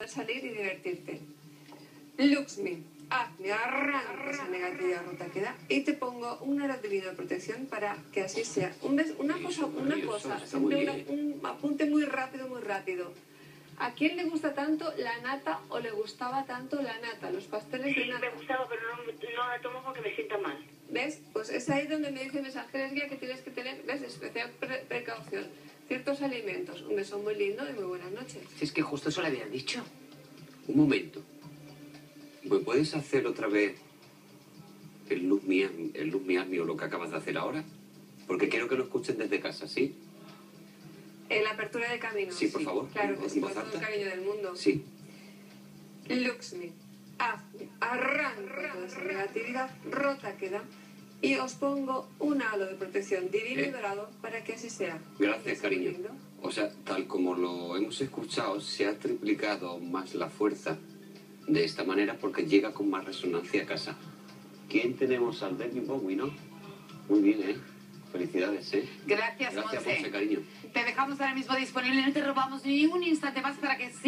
salir y divertirte. Luxmi, hazme, arranca esa negatividad rota que da y te pongo un aro divino de protección para que así sea. Una cosa, siempre un apunte muy rápido. ¿A quién le gusta tanto la nata o le gustaba tanto la nata, los pasteles de nata? Sí, me gustaba, pero no la tomo porque me sienta mal. ¿Ves? Pues es ahí donde me dice Mensajeros Guía que tienes que tener, ¿ves? Especial precaución. Ciertos alimentos. Un beso muy lindo y muy buenas noches. Si es que justo eso le habían dicho. Un momento. ¿Me puedes hacer otra vez el Luz Mi Army o lo que acabas de hacer ahora? Porque quiero que lo escuchen desde casa, ¿sí? La apertura de camino. Sí, por favor. Claro que sí, En con voz todo el alta. cariño del mundo. Sí. Luxmi, hazme, arranco toda esa negatividad rota que da y os pongo un halo de protección divino y dorado para que así sea. Gracias, cariño. Lindo. O sea, tal como lo hemos escuchado, se ha triplicado más la fuerza de esta manera porque llega con más resonancia a casa. ¿Quién tenemos al David Bowie, no? Muy bien, ¿eh? Felicidades, ¿eh? Gracias, Gracias, Monse. Monse, cariño. Te dejamos ahora mismo disponible, no te robamos ni un instante más para que sigas.